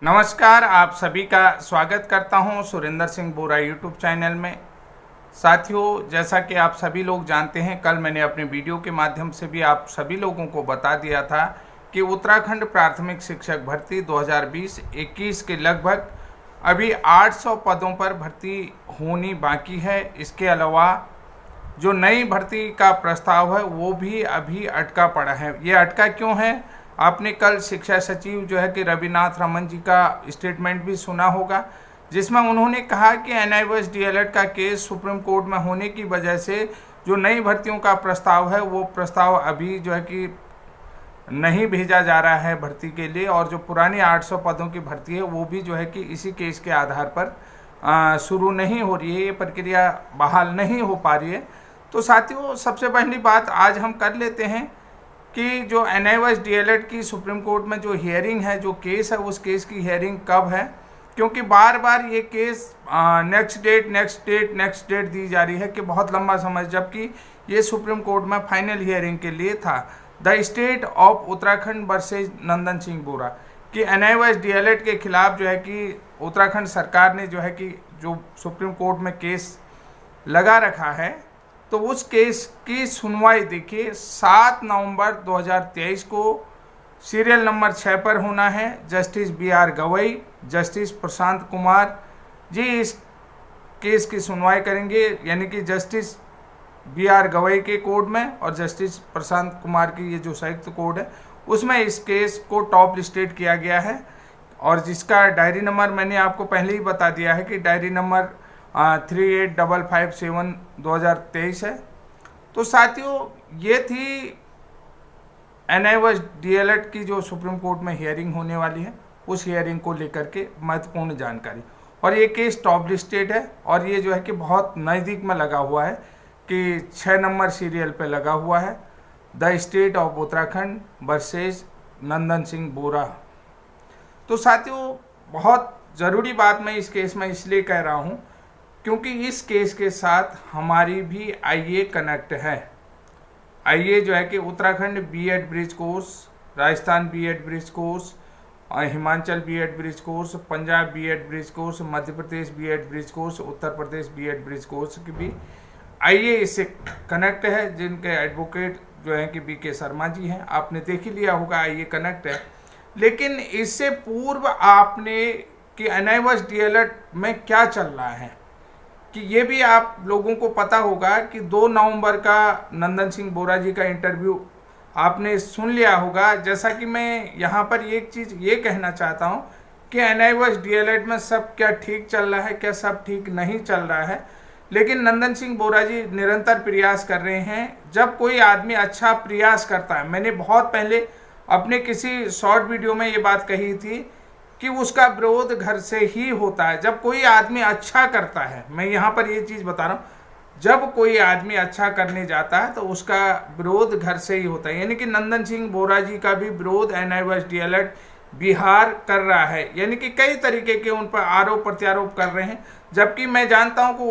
नमस्कार, आप सभी का स्वागत करता हूं सुरेंद्र सिंह बोरा यूट्यूब चैनल में। साथियों, जैसा कि आप सभी लोग जानते हैं, कल मैंने अपने वीडियो के माध्यम से भी आप सभी लोगों को बता दिया था कि उत्तराखंड प्राथमिक शिक्षक भर्ती 2020-21 के लगभग अभी 800 पदों पर भर्ती होनी बाकी है। इसके अलावा जो नई भर्ती का प्रस्ताव है वो भी अभी अटका पड़ा है। ये अटका क्यों है? आपने कल शिक्षा सचिव जो है कि रविनाथ रमन जी का स्टेटमेंट भी सुना होगा, जिसमें उन्होंने कहा कि एनआईओएस डीएलएड का केस सुप्रीम कोर्ट में होने की वजह से जो नई भर्तियों का प्रस्ताव है वो प्रस्ताव अभी जो है कि नहीं भेजा जा रहा है भर्ती के लिए, और जो पुरानी 800 पदों की भर्ती है वो भी जो है कि इसी केस के आधार पर शुरू नहीं हो रही है, ये प्रक्रिया बहाल नहीं हो पा रही है। तो साथियों, सबसे पहली बात आज हम कर लेते हैं कि जो एनआईओएस डीएलएड की सुप्रीम कोर्ट में जो हियरिंग है, जो केस है, उस केस की हियरिंग कब है, क्योंकि बार बार ये केस नेक्स्ट डेट दी जा रही है कि बहुत लंबा समय, जबकि ये सुप्रीम कोर्ट में फाइनल हियरिंग के लिए था। The state of Uttarakhand versus Nandan Singh Bora कि एनआईओएस डीएलएड के खिलाफ जो है कि उत्तराखंड सरकार ने जो है कि जो सुप्रीम कोर्ट में केस लगा रखा है, तो उस केस की सुनवाई देखिए 7 नवंबर 2023 को सीरियल नंबर 6 पर होना है। Justice BR Gavai, justice Prashant Kumar ji इस केस की सुनवाई करेंगे, यानी कि जस्टिस BR गवई के कोर्ट में और जस्टिस प्रशांत कुमार की ये जो संयुक्त कोर्ट है उसमें इस केस को टॉप लिस्टेड किया गया है, और जिसका डायरी नंबर मैंने आपको पहले ही बता दिया है कि डायरी नंबर 3855/7/2023 है। तो साथियों, ये थी एनआईओएस डीएलएड की जो सुप्रीम कोर्ट में हियरिंग होने वाली है, उस हियरिंग को लेकर के महत्वपूर्ण जानकारी। और ये केस टॉप लिस्टेड है, और ये जो है कि बहुत नज़दीक में लगा हुआ है कि 6 नंबर सीरियल पे लगा हुआ है, the state of Uttarakhand versus Nandan Singh Bora. तो साथियों, बहुत ज़रूरी बात मैं इस केस में इसलिए कह रहा हूँ क्योंकि इस केस के साथ हमारी भी आईए कनेक्ट है। आईए जो है कि Uttarakhand BEd bridge course, Rajasthan BEd bridge course, Himachal BEd bridge course, Punjab BEd bridge course, Madhya Pradesh BEd bridge course, Uttar Pradesh BEd bridge course की भी आईए इससे कनेक्ट है, जिनके एडवोकेट जो है कि BK शर्मा जी हैं। आपने देख ही लिया होगा आईए कनेक्ट है। लेकिन इससे पूर्व आपने कि एनआईओएस डीएलएड में क्या चल रहा है कि ये भी आप लोगों को पता होगा कि 2 नवंबर का नंदन सिंह बोरा जी का इंटरव्यू आपने सुन लिया होगा। जैसा कि मैं यहाँ पर एक चीज़ ये कहना चाहता हूँ कि एनआईओएस डीएलएड में सब क्या ठीक चल रहा है, क्या सब ठीक नहीं चल रहा है, लेकिन नंदन सिंह बोरा जी निरंतर प्रयास कर रहे हैं। जब कोई आदमी अच्छा प्रयास करता है, मैंने बहुत पहले अपने किसी शॉर्ट वीडियो में ये बात कही थी कि उसका विरोध घर से ही होता है। जब कोई आदमी अच्छा करता है, मैं यहाँ पर ये चीज़ बता रहा हूँ, जब कोई आदमी अच्छा करने जाता है तो उसका विरोध घर से ही होता है। यानी कि नंदन सिंह बोरा जी का भी विरोध एनआईओएस डीएलएड बिहार कर रहा है, यानी कि कई तरीके के उन पर आरोप प्रत्यारोप कर रहे हैं। जबकि मैं जानता हूँ कि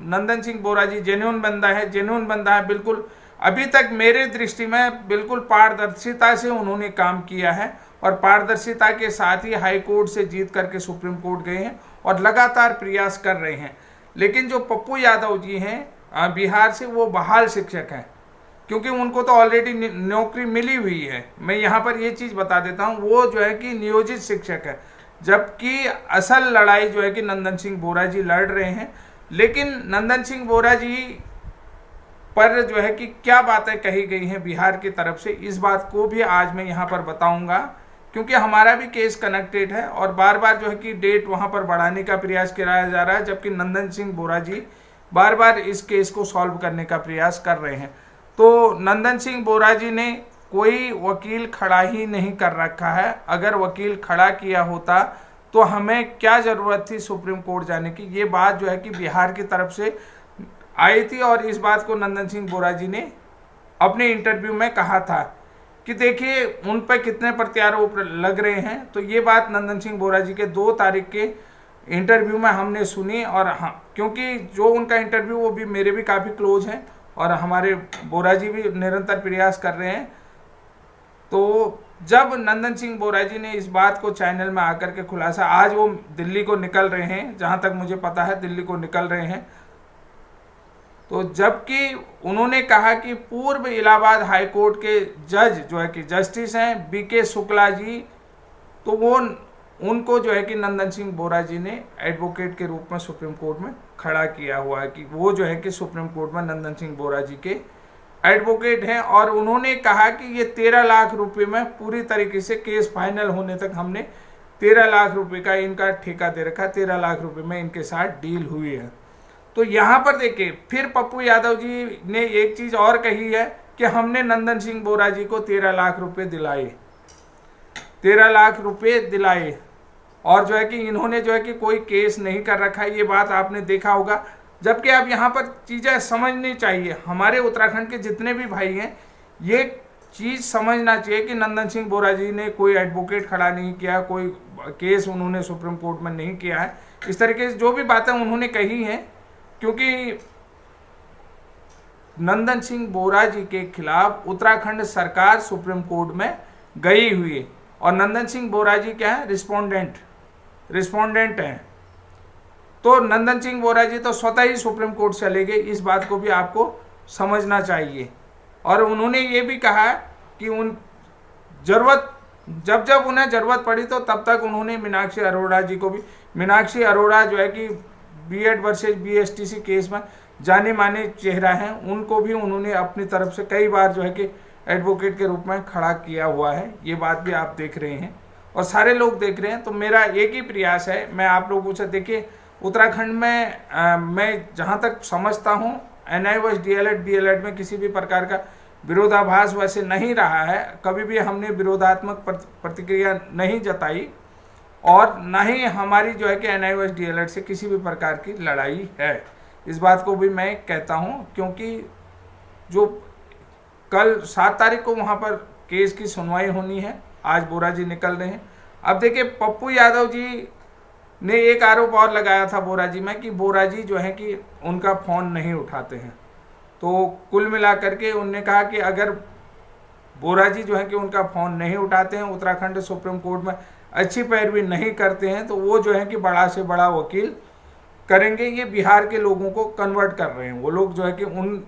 नंदन सिंह बोरा जी जेन्युइन बंदा है, बिल्कुल अभी तक मेरे दृष्टि में बिल्कुल पारदर्शिता से उन्होंने काम किया है, और पारदर्शिता के साथ ही हाई कोर्ट से जीत करके सुप्रीम कोर्ट गए हैं और लगातार प्रयास कर रहे हैं। लेकिन जो पप्पू यादव जी हैं बिहार से, वो बहाल शिक्षक हैं, क्योंकि उनको तो ऑलरेडी नौकरी मिली हुई है। मैं यहाँ पर ये चीज़ बता देता हूँ, वो जो है कि नियोजित शिक्षक है, जबकि असल लड़ाई जो है कि नंदन सिंह बोरा जी लड़ रहे हैं। लेकिन नंदन सिंह बोरा जी पर जो है कि क्या बातें कही गई हैं बिहार की तरफ से, इस बात को भी आज मैं यहाँ पर बताऊँगा, क्योंकि हमारा भी केस कनेक्टेड है और बार बार जो है कि डेट वहाँ पर बढ़ाने का प्रयास कराया जा रहा है, जबकि नंदन सिंह बोरा जी बार बार इस केस को सॉल्व करने का प्रयास कर रहे हैं। तो नंदन सिंह बोरा जी ने कोई वकील खड़ा ही नहीं कर रखा है। अगर वकील खड़ा किया होता तो हमें क्या ज़रूरत थी सुप्रीम कोर्ट जाने की। ये बात जो है कि बिहार की तरफ से आई थी, और इस बात को नंदन सिंह बोरा जी ने अपने इंटरव्यू में कहा था कि देखिए उन पर कितने प्रत्यारोप लग रहे हैं। तो ये बात नंदन सिंह बोरा जी के 2 तारीख के इंटरव्यू में हमने सुनी, और हाँ, क्योंकि जो उनका इंटरव्यू वो भी मेरे भी काफ़ी क्लोज हैं और हमारे बोरा जी भी निरंतर प्रयास कर रहे हैं। तो जब नंदन सिंह बोरा जी ने इस बात को चैनल में आकर के खुलासा, आज वो दिल्ली को निकल रहे हैं, जहां तक मुझे पता है दिल्ली को निकल रहे हैं, तो जबकि उन्होंने कहा कि पूर्व इलाहाबाद हाई कोर्ट के जज जो है कि जस्टिस हैं बीके शुक्ला जी, तो वो उनको जो है कि नंदन सिंह बोरा जी ने एडवोकेट के रूप में सुप्रीम कोर्ट में खड़ा किया हुआ है कि वो जो है कि सुप्रीम कोर्ट में नंदन सिंह बोरा जी के एडवोकेट हैं। और उन्होंने कहा कि ये 13 लाख रुपए में पूरी तरीके से केस फाइनल होने तक हमने 13 लाख रुपए का इनका ठेका दे रखा, 13 लाख रुपए में इनके साथ डील हुई है। तो यहाँ पर देखिए फिर पप्पू यादव जी ने एक चीज और कही है कि हमने नंदन सिंह बोरा जी को 13 लाख रुपए दिलाए, 13 लाख रुपए दिलाए, और जो है कि इन्होंने जो है कि कोई केस नहीं कर रखा है, ये बात आपने देखा होगा। जबकि अब यहाँ पर चीज़ें समझनी चाहिए, हमारे उत्तराखंड के जितने भी भाई हैं ये चीज़ समझना चाहिए कि नंदन सिंह बोरा जी ने कोई एडवोकेट खड़ा नहीं किया, कोई केस उन्होंने सुप्रीम कोर्ट में नहीं किया है। इस तरीके से जो भी बातें उन्होंने कही हैं, क्योंकि नंदन सिंह बोरा जी के खिलाफ उत्तराखंड सरकार सुप्रीम कोर्ट में गई हुई है, और नंदन सिंह बोरा जी क्या है, रिस्पोंडेंट हैं। तो नंदन सिंह बोरा जी तो स्वतः ही सुप्रीम कोर्ट चले गए, इस बात को भी आपको समझना चाहिए। और उन्होंने ये भी कहा कि उन जब जब उन्हें ज़रूरत पड़ी तो तब तक उन्होंने मीनाक्षी अरोड़ा जी को भी, मीनाक्षी अरोड़ा जो है कि बीएड वर्सेज बीएसटीसी केस में जाने माने चेहरा हैं, उनको भी उन्होंने अपनी तरफ से कई बार जो है कि एडवोकेट के रूप में खड़ा किया हुआ है। ये बात भी आप देख रहे हैं और सारे लोग देख रहे हैं। तो मेरा एक ही प्रयास है, मैं आप लोगों से, देखिए उत्तराखंड में मैं जहाँ तक समझता हूँ NIOS DLED BLED में किसी भी प्रकार का विरोधाभास वैसे नहीं रहा है, कभी भी हमने विरोधात्मक प्रतिक्रिया नहीं जताई, और न ही हमारी जो है कि NIOS DLED से किसी भी प्रकार की लड़ाई है। इस बात को भी मैं कहता हूँ, क्योंकि जो कल 7 तारीख को वहाँ पर केस की सुनवाई होनी है, आज बोरा जी निकल रहे हैं। अब देखिए पप्पू यादव जी ने एक आरोप और लगाया था बोरा जी में कि बोरा जी जो है कि उनका फ़ोन नहीं उठाते हैं। तो कुल मिलाकर के उनने कहा कि अगर बोरा जी जो है कि उनका फ़ोन नहीं उठाते हैं, उत्तराखंड सुप्रीम कोर्ट में अच्छी पैरवी नहीं करते हैं, तो वो जो है कि बड़ा से बड़ा वकील करेंगे। ये बिहार के लोगों को कन्वर्ट कर रहे हैं, वो लोग जो है कि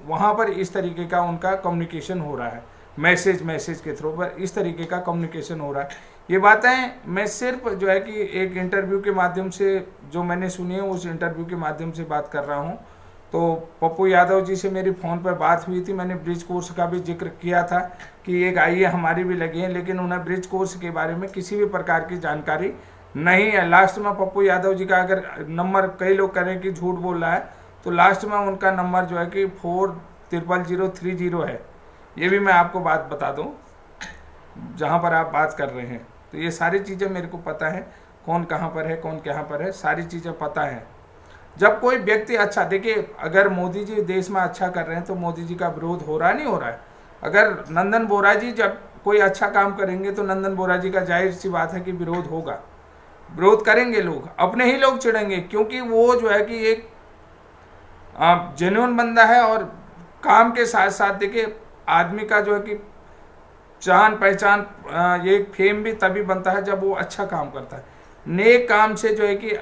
वहाँ पर इस तरीके का उनका कम्युनिकेशन हो रहा है, मैसेज के थ्रू पर इस तरीके का कम्युनिकेशन हो रहा है। ये बातें मैं सिर्फ जो है कि एक इंटरव्यू के माध्यम से जो मैंने सुनी है, उस इंटरव्यू के माध्यम से बात कर रहा हूँ। तो पप्पू यादव जी से मेरी फ़ोन पर बात हुई थी, मैंने ब्रिज कोर्स का भी जिक्र किया था कि एक आईए हमारी भी लगी है, लेकिन उन्हें ब्रिज कोर्स के बारे में किसी भी प्रकार की जानकारी नहीं है। लास्ट में पप्पू यादव जी का अगर नंबर, कई लोग करें कि झूठ बोल रहा है, तो लास्ट में उनका नंबर जो है कि 40030 है। ये भी मैं आपको बात बता दूं जहां पर आप बात कर रहे हैं। तो ये सारी चीज़ें मेरे को पता है, कौन कहां पर है, कौन कहां पर है, सारी चीज़ें पता है। जब कोई व्यक्ति अच्छा, देखिए अगर मोदी जी देश में अच्छा कर रहे हैं तो मोदी जी का विरोध हो रहा है, नहीं हो रहा है। अगर नंदन बोरा जी जब कोई अच्छा काम करेंगे तो नंदन बोरा जी का जाहिर सी बात है कि विरोध होगा, विरोध करेंगे लोग, अपने ही लोग चिढ़ेंगे, क्योंकि वो जो है कि एक जेन्युइन बंदा है। और काम के साथ साथ देखिए आदमी का जो है कि जान पहचान, ये फेम भी तभी बनता है जब वो अच्छा काम करता है। नेक काम से जो है कि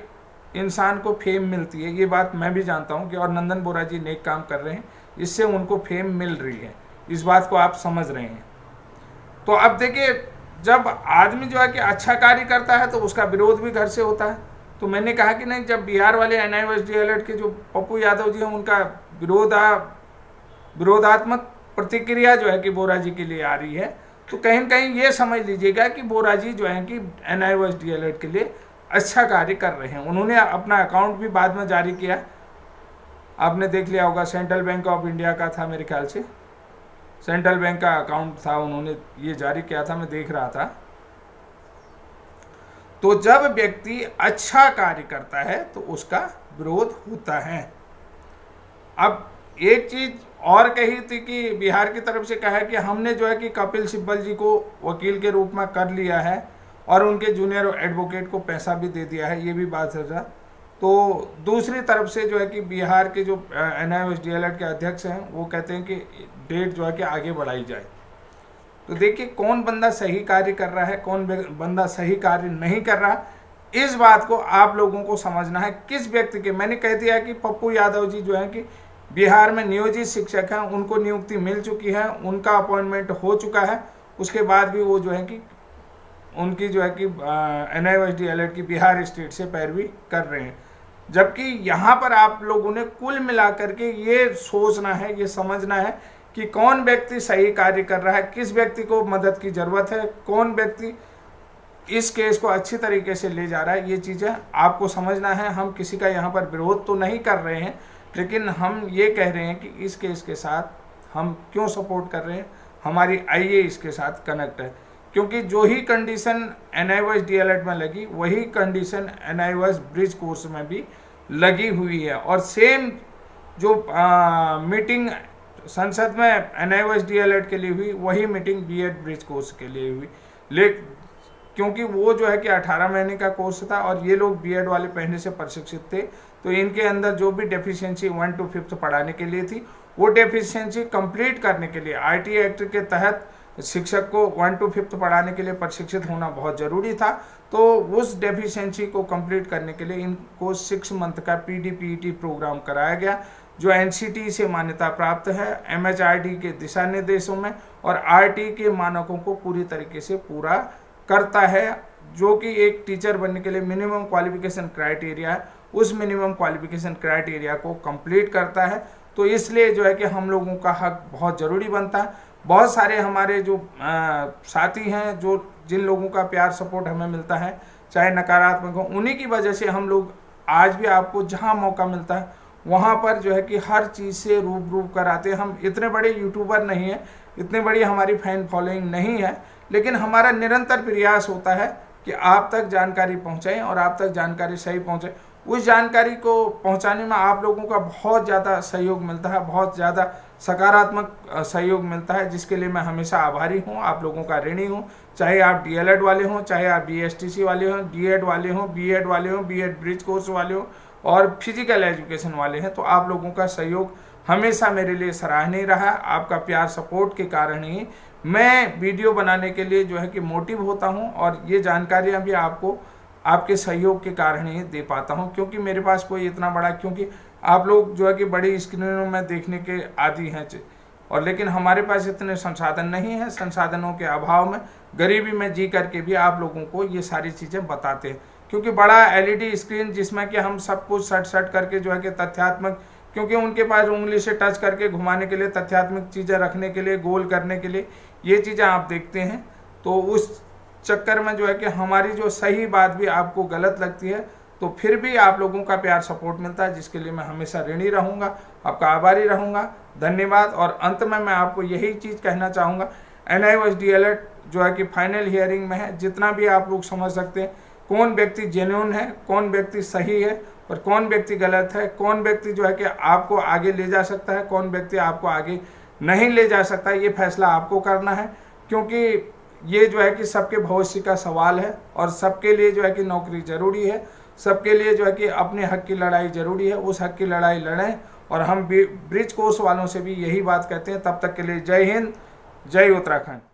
इंसान को फेम मिलती है, ये बात मैं भी जानता हूँ कि, और नंदन बोरा जी नेक काम कर रहे हैं, इससे उनको फेम मिल रही है, इस बात को आप समझ रहे हैं। तो अब देखिए जब आदमी जो है कि अच्छा कार्य करता है तो उसका विरोध भी घर से होता है। तो मैंने कहा कि नहीं, जब बिहार वाले NIOS DLED के जो पप्पू यादव जी हैं उनका विरोधात्मक प्रतिक्रिया जो है कि बोरा जी के लिए आ रही है, तो कहीं न कहीं ये समझ लीजिएगा कि बोरा जी जो है कि NIOS DLED के लिए अच्छा कार्य कर रहे हैं। उन्होंने अपना अकाउंट भी बाद में जारी किया, आपने देख लिया होगा, सेंट्रल बैंक ऑफ इंडिया का था मेरे ख्याल से, सेंट्रल बैंक का अकाउंट था, उन्होंने ये जारी किया था, मैं देख रहा था। तो जब व्यक्ति अच्छा कार्य करता है तो उसका विरोध होता है। अब एक चीज और कही थी कि बिहार की तरफ से कहा कि हमने जो है कि कपिल सिब्बल जी को वकील के रूप में कर लिया है और उनके जूनियर एडवोकेट को पैसा भी दे दिया है, ये भी बात है। तो दूसरी तरफ से जो है कि बिहार के जो NIOS DLED के अध्यक्ष हैं वो कहते हैं कि डेट जो है कि आगे बढ़ाई जाए। तो देखिए कौन बंदा सही कार्य कर रहा है, कौन बंदा सही कार्य नहीं कर रहा, इस बात को आप लोगों को समझना है। किस व्यक्ति के, मैंने कह दिया कि पप्पू यादव जी जो है कि बिहार में नियोजित शिक्षक हैं, उनको नियुक्ति मिल चुकी है, उनका अपॉइंटमेंट हो चुका है, उसके बाद भी वो जो है कि उनकी जो है कि NIOSDLED की बिहार स्टेट से पैरवी कर रहे हैं। जबकि यहाँ पर आप लोगों ने कुल मिलाकर के ये सोचना है, ये समझना है कि कौन व्यक्ति सही कार्य कर रहा है, किस व्यक्ति को मदद की ज़रूरत है, कौन व्यक्ति इस केस को अच्छी तरीके से ले जा रहा है, ये चीज़ें आपको समझना है। हम किसी का यहाँ पर विरोध तो नहीं कर रहे हैं, लेकिन हम ये कह रहे हैं कि इस केस के साथ हम क्यों सपोर्ट कर रहे हैं, हमारी IA इसके साथ कनेक्ट है। क्योंकि जो ही कंडीशन NIOSDLED में लगी वही कंडीशन NIOS ब्रिज कोर्स में भी लगी हुई है, और सेम जो मीटिंग संसद में NIOSDLED के लिए हुई वही मीटिंग B.Ed ब्रिज कोर्स के लिए हुई। क्योंकि वो जो है कि 18 महीने का कोर्स था और ये लोग B.Ed वाले पहले से प्रशिक्षित थे, तो इनके अंदर जो भी डेफिशिएंसी 1 to 5th पढ़ाने के लिए थी, वो डेफिशिएंसी कंप्लीट करने के लिए RT एक्ट के तहत शिक्षक को 1 to 5th पढ़ाने के लिए प्रशिक्षित होना बहुत ज़रूरी था। तो उस डेफिशिएंसी को कंप्लीट करने के लिए इनको 6 मंथ का PD-PET प्रोग्राम कराया गया, जो NCT से मान्यता प्राप्त है, MHRD के दिशा निर्देशों में और RT के मानकों को पूरी तरीके से पूरा करता है, जो कि एक टीचर बनने के लिए मिनिमम क्वालिफिकेशन क्राइटेरिया है, उस मिनिमम क्वालिफिकेशन क्राइटेरिया को कंप्लीट करता है। तो इसलिए जो है कि हम लोगों का हक बहुत ज़रूरी बनता है। बहुत सारे हमारे जो साथी हैं, जो जिन लोगों का प्यार सपोर्ट हमें मिलता है, चाहे नकारात्मक हो, उन्हीं की वजह से हम लोग आज भी आपको जहां मौका मिलता है वहां पर जो है कि हर चीज़ से रूबरू कराते हैं। हम इतने बड़े यूट्यूबर नहीं हैं, इतनी बड़ी हमारी फैन फॉलोइंग नहीं है, लेकिन हमारा निरंतर प्रयास होता है कि आप तक जानकारी पहुंचाएं और आप तक जानकारी सही पहुंचे। उस जानकारी को पहुंचाने में आप लोगों का बहुत ज़्यादा सहयोग मिलता है, बहुत ज़्यादा सकारात्मक सहयोग मिलता है, जिसके लिए मैं हमेशा आभारी हूं, आप लोगों का ऋणी हूं। चाहे आप DLED वाले हों, चाहे आप BSTC वाले हों, D.Ed वाले हों, B.Ed वाले हों, B.Ed ब्रिज कोर्स वाले हों और फिजिकल एजुकेशन वाले हैं, तो आप लोगों का सहयोग हमेशा मेरे लिए सराहनीय रहा। आपका प्यार सपोर्ट के कारण ही मैं वीडियो बनाने के लिए जो है कि मोटिव होता हूं, और ये जानकारियां भी आपको आपके सहयोग के कारण ही दे पाता हूं। क्योंकि मेरे पास कोई इतना बड़ा, क्योंकि आप लोग जो है कि बड़ी स्क्रीनों में देखने के आदी हैं, और लेकिन हमारे पास इतने संसाधन नहीं हैं। संसाधनों के अभाव में, गरीबी में जी करके भी आप लोगों को ये सारी चीज़ें बताते हैं। क्योंकि बड़ा LED स्क्रीन जिसमें कि हम सब कुछ सट करके जो है कि तथ्यात्मक, क्योंकि उनके पास उंगली से टच करके घुमाने के लिए, तथ्यात्मक चीज़ें रखने के लिए, गोल करने के लिए ये चीज़ें आप देखते हैं, तो उस चक्कर में जो है कि हमारी जो सही बात भी आपको गलत लगती है, तो फिर भी आप लोगों का प्यार सपोर्ट मिलता है, जिसके लिए मैं हमेशा ऋणी रहूँगा, आपका आभारी रहूँगा। धन्यवाद। और अंत में मैं आपको यही चीज़ कहना चाहूँगा, NIOSDLED जो है कि फाइनल हियरिंग में है। जितना भी आप लोग समझ सकते हैं कौन व्यक्ति जेन्युइन है, कौन व्यक्ति सही है और कौन व्यक्ति गलत है, कौन व्यक्ति जो है कि आपको आगे ले जा सकता है, कौन व्यक्ति आपको आगे नहीं ले जा सकता, ये फैसला आपको करना है। क्योंकि ये जो है कि सबके भविष्य का सवाल है, और सबके लिए जो है कि नौकरी ज़रूरी है, सबके लिए जो है कि अपने हक की लड़ाई ज़रूरी है। उस हक की लड़ाई लड़ें, और हम ब्रिज कोर्स वालों से भी यही बात कहते हैं। तब तक के लिए जय हिंद, जय उत्तराखंड।